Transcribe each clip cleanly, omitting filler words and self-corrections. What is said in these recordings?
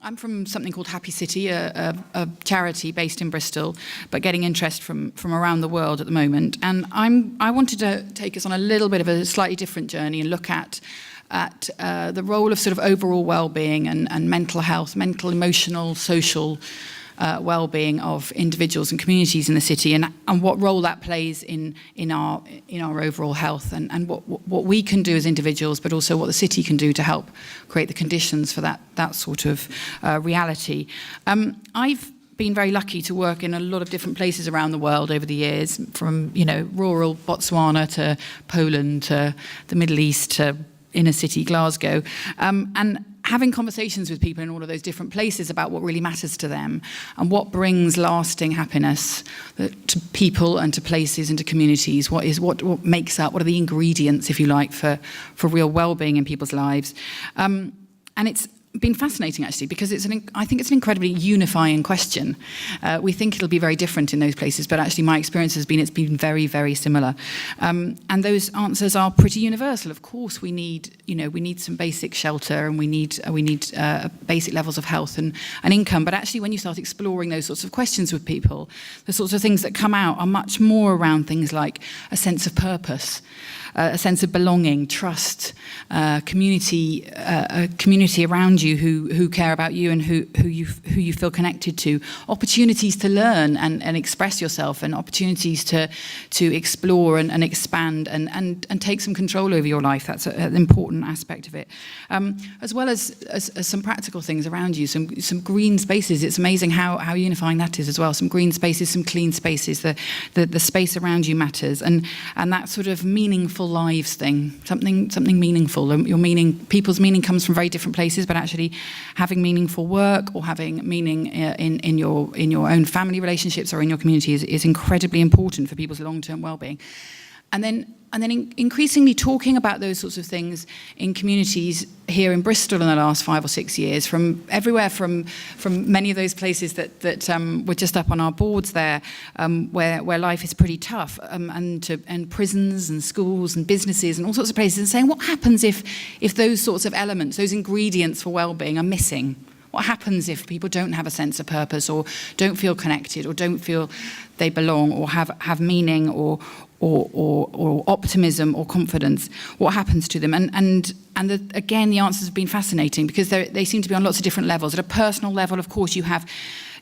I'm from something called Happy City, a charity based in Bristol, but getting interest from around the world at the moment. And I wanted to take us on a little bit of a slightly different journey and look at the role of sort of overall well-being and mental health, mental, emotional, social well-being of individuals and communities in the city, and what role that plays in our overall health, and what we can do as individuals, but also what the city can do to help create the conditions for that sort of reality. I've been very lucky to work in a lot of different places around the world over the years, from rural Botswana to Poland to the Middle East to inner city Glasgow, and having conversations with people in all of those different places about what really matters to them and what brings lasting happiness to people and to places and to communities. What makes up, what are the ingredients, if you like, for real well-being in people's lives. And it's been fascinating, actually, because I think it's an incredibly unifying question. We think it'll be very different in those places, but actually my experience has been it's been very, very similar. And those answers are pretty universal. Of course, we need some basic shelter, and we need basic levels of health and income. But actually, when you start exploring those sorts of questions with people, the sorts of things that come out are much more around things like a sense of purpose, a sense of belonging, trust, community, a community around you who care about you and who you feel connected to, opportunities to learn and express yourself, and opportunities to explore and expand and take some control over your life. That's an important aspect of it, as well as some practical things around you, some green spaces. It's amazing how unifying that is as well. Some green spaces, some clean spaces. The space around you matters, and that sort of meaningful lives thing, something meaningful. Your meaning, people's meaning comes from very different places, but actually having meaningful work or having meaning in your own family relationships or in your community is incredibly important for people's long-term well-being. And then increasingly talking about those sorts of things in communities here in Bristol in the last 5 or 6 years, from everywhere, from many of those places that were just up on our boards there, where life is pretty tough, and prisons and schools and businesses and all sorts of places, and saying, what happens if those sorts of elements, those ingredients for well-being, are missing? What happens if people don't have a sense of purpose, or don't feel connected, or don't feel they belong, or have meaning, or optimism or confidence? What happens to them? Again, the answers have been fascinating, because they seem to be on lots of different levels. At a personal level, of course, you have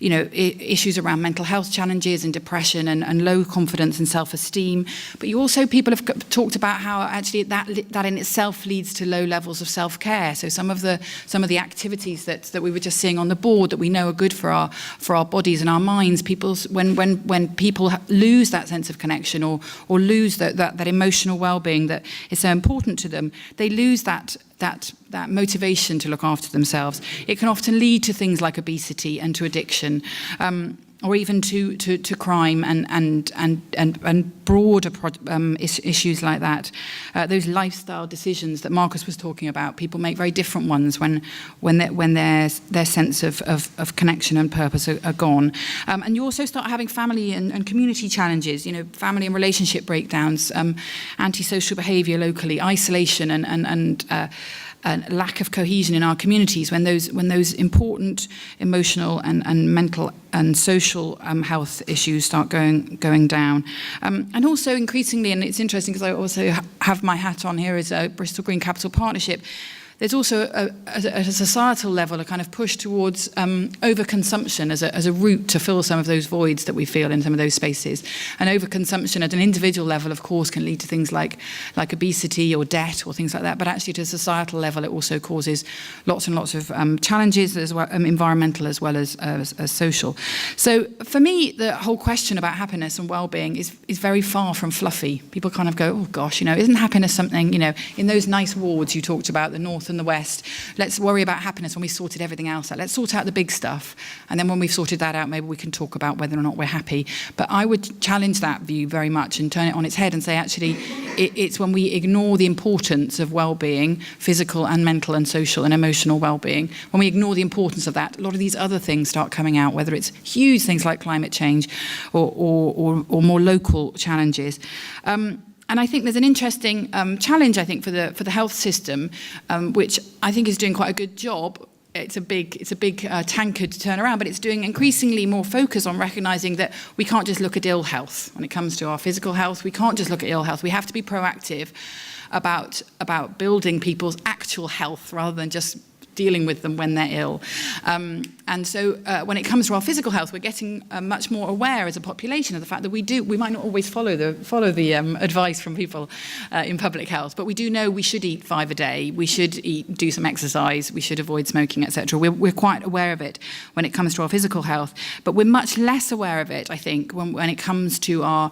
issues around mental health challenges and depression and low confidence and self-esteem. But people have talked about how actually that in itself leads to low levels of self-care. So some of the activities that we were just seeing on the board that we know are good for our bodies and our minds, when people lose that sense of connection or lose that emotional well-being that is so important to them, they lose that motivation to look after themselves. It can often lead to things like obesity and to addiction, or even to crime and broader issues like that. Those lifestyle decisions that Marcus was talking about, people make very different ones when their sense of connection and purpose are gone. And you also start having family and community challenges, family and relationship breakdowns, antisocial behaviour locally, isolation and lack of cohesion in our communities, when those important emotional and mental and social health issues start going down. And also increasingly, and it's interesting because I also have my hat on here as a Bristol Green Capital Partnership, there's also at a societal level a kind of push towards overconsumption as a route to fill some of those voids that we feel in some of those spaces. And overconsumption at an individual level, of course, can lead to things like obesity or debt or things like that. But actually, at a societal level, it also causes lots and lots of challenges, as well, environmental as well as social. So for me, the whole question about happiness and well-being is very far from fluffy. People kind of go, oh gosh, isn't happiness something, in those nice wards you talked about, the North and the West, let's worry about happiness when we sorted everything else out. Let's sort out the big stuff, and then when we've sorted that out, maybe we can talk about whether or not we're happy. But I would challenge that view very much and turn it on its head and say, actually, it's when we ignore the importance of well-being, physical and mental and social and emotional well-being, when we ignore the importance of that, a lot of these other things start coming out, whether it's huge things like climate change or more local challenges. And I think there's an interesting challenge, I think, for the health system, which I think is doing quite a good job it's a big tankard to turn around, but it's doing increasingly more focus on recognizing that we can't just look at ill health when it comes to our physical health. We can't just look at ill health. We have to be proactive about building people's actual health rather than just dealing with them when they're ill. And so when it comes to our physical health, we're getting much more aware as a population of the fact that we might not always follow the advice from people in public health, but we do know we should eat 5 a day, we should do some exercise, we should avoid smoking, etc. We're quite aware of it when it comes to our physical health, but we're much less aware of it, I think, when it comes to our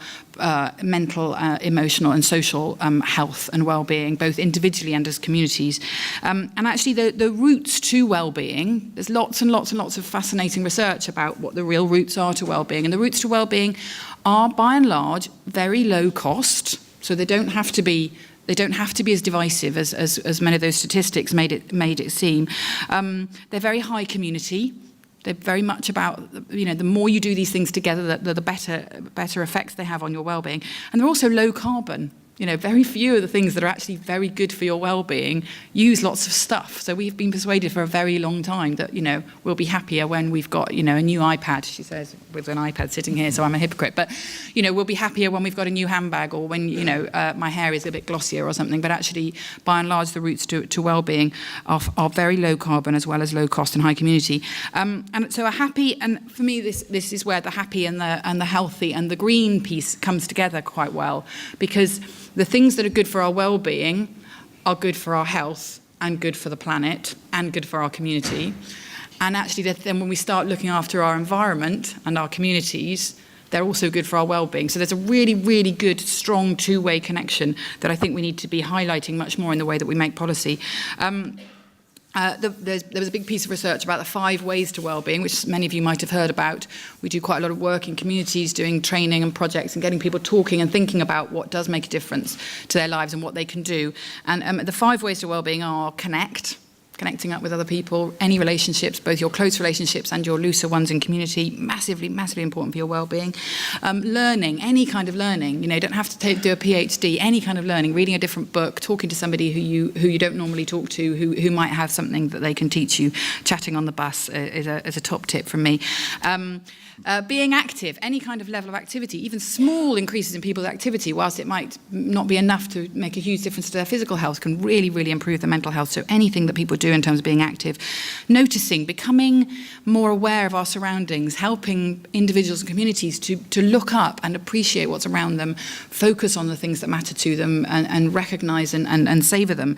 mental, emotional and social health and well-being, both individually and as communities. And actually the roots to well-being, there's lots and lots and lots of fascinating research about what the real roots are to well-being. And the roots to well-being are, by and large, very low cost. So they don't have to be as divisive as many of those statistics made it seem. They're very high community. They're very much about, the more you do these things together, the better effects they have on your well-being. And they're also low carbon. Very few of the things that are actually very good for your well-being use lots of stuff. So we've been persuaded for a very long time that, we'll be happier when we've got, a new iPad, she says, with an iPad sitting here, so I'm a hypocrite. But, we'll be happier when we've got a new handbag or when, my hair is a bit glossier or something. But actually, by and large, the roots to well-being are very low carbon as well as low cost and high community. And so a happy, and for me, this is where the happy and the healthy and the green piece comes together quite well, because the things that are good for our well-being are good for our health and good for the planet and good for our community. And actually, then when we start looking after our environment and our communities, they're also good for our well-being. So there's a really, really good, strong two-way connection that I think we need to be highlighting much more in the way that we make policy. There was a big piece of research about the 5 ways to well-being, which many of you might have heard about. We do quite a lot of work in communities doing training and projects and getting people talking and thinking about what does make a difference to their lives and what they can do. And the 5 ways to well-being are connecting up with other people, any relationships, both your close relationships and your looser ones in community, massively, massively important for your well-being. Learning, any kind of learning, you don't have to do a PhD, any kind of learning, reading a different book, talking to somebody who you don't normally talk to, who might have something that they can teach you. Chatting on the bus is a top tip from me. Being active, any kind of level of activity, even small increases in people's activity, whilst it might not be enough to make a huge difference to their physical health, can really, really improve their mental health. So anything that people do in terms of being active. Noticing, becoming more aware of our surroundings, helping individuals and communities to look up and appreciate what's around them, focus on the things that matter to them and recognise and savour them,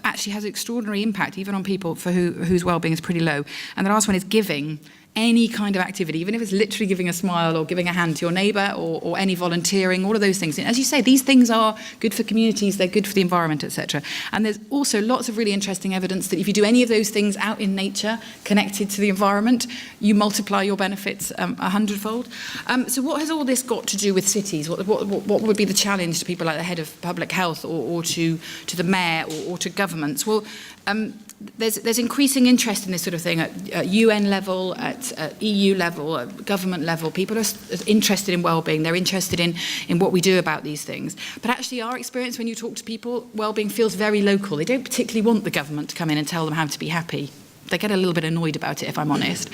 actually has extraordinary impact, even on people for whose well-being is pretty low. And the last one is giving. Any kind of activity, even if it's literally giving a smile or giving a hand to your neighbour or any volunteering, all of those things. And as you say, these things are good for communities, they're good for the environment, etc. And there's also lots of really interesting evidence that if you do any of those things out in nature, connected to the environment, you multiply your benefits 100-fold. So what has all this got to do with cities? What would be the challenge to people like the head of public health or to the mayor or to governments? Well, there's increasing interest in this sort of thing at UN level, at EU level, at government level. People are interested in well-being. They're interested in what we do about these things. But actually, our experience when you talk to people, well-being feels very local. They don't particularly want the government to come in and tell them how to be happy. They get a little bit annoyed about it, if I'm honest.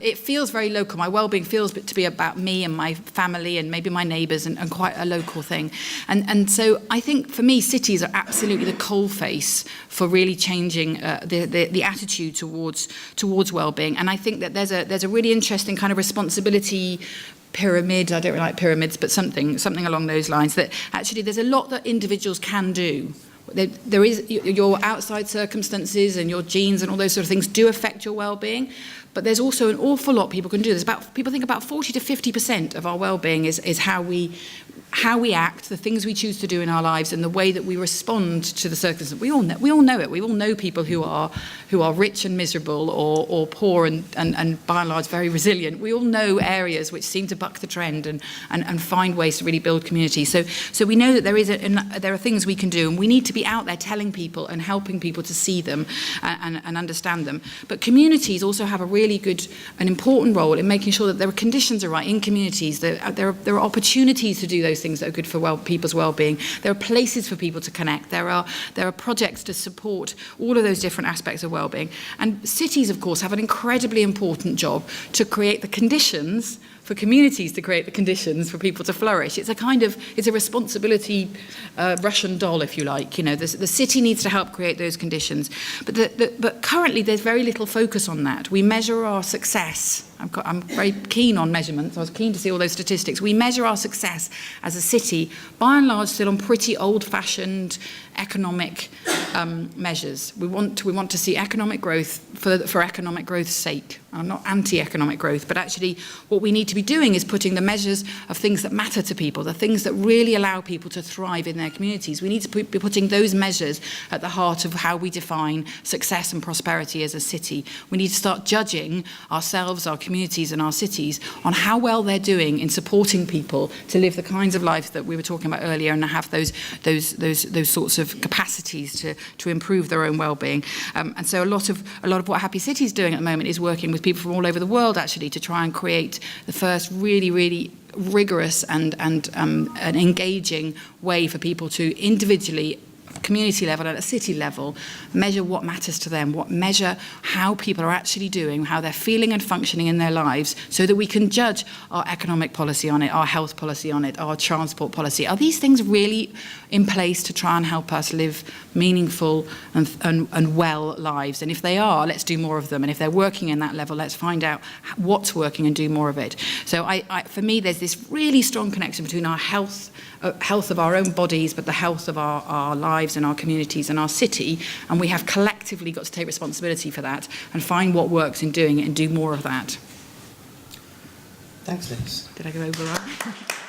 It feels very local. My well-being feels to be about me and my family and maybe my neighbours and quite a local thing. And so I think, for me, cities are absolutely the coalface for really changing the attitude towards well-being. And I think that there's a really interesting kind of responsibility pyramid. I don't really like pyramids, but something along those lines, that actually there's a lot that individuals can do. There is your outside circumstances and your genes and all those sort of things do affect your well-being, but there's also an awful lot people can do. People think about 40 to 50% of our well-being is how we act, the things we choose to do in our lives, and the way that we respond to the circumstances. We all know it. We all know people who are rich and miserable, or poor and by and large very resilient. We all know areas which seem to buck the trend and find ways to really build community. So we know that there are things we can do, and we need to be out there telling people and helping people to see them and understand them. But communities also have a really good and important role in making sure that there are conditions are right in communities. There are opportunities to do those those things that are good for people's well-being. There are places for people to connect. There are projects to support all of those different aspects of well-being. And cities, of course, have an incredibly important job to create the conditions for communities, to create the conditions for people to flourish. It's a responsibility Russian doll, if you like. You know, the city needs to help create those conditions. But currently there's very little focus on that. We measure our success. I'm very keen on measurements. I was keen to see all those statistics. We measure our success as a city, by and large, still on pretty old-fashioned economic measures. We want to see economic growth for economic growth's sake. I'm not anti-economic growth, but actually what we need to be doing is putting the measures of things that matter to people, the things that really allow people to thrive in their communities. We need to be putting those measures at the heart of how we define success and prosperity as a city. We need to start judging ourselves, our communities and our cities on how well they're doing in supporting people to live the kinds of lives that we were talking about earlier and have those sorts of capacities to improve their own well-being. And so a lot of what Happy City is doing at the moment is working with people from all over the world actually to try and create the first really rigorous and engaging way for people to individually, community level and at a city level, measure what matters to them, measure how people are actually doing, how they're feeling and functioning in their lives, so that we can judge our economic policy on it, our health policy on it, our transport policy. Are these things really in place to try and help us live meaningful and well lives? And if they are, let's do more of them. And if they're working in that level, let's find out what's working and do more of it. So for me, there's this really strong connection between our health of our own bodies, but the health of our lives and our communities and our city, and we have collectively got to take responsibility for that and find what works in doing it and do more of that. Thanks, Liz. Did I go over right?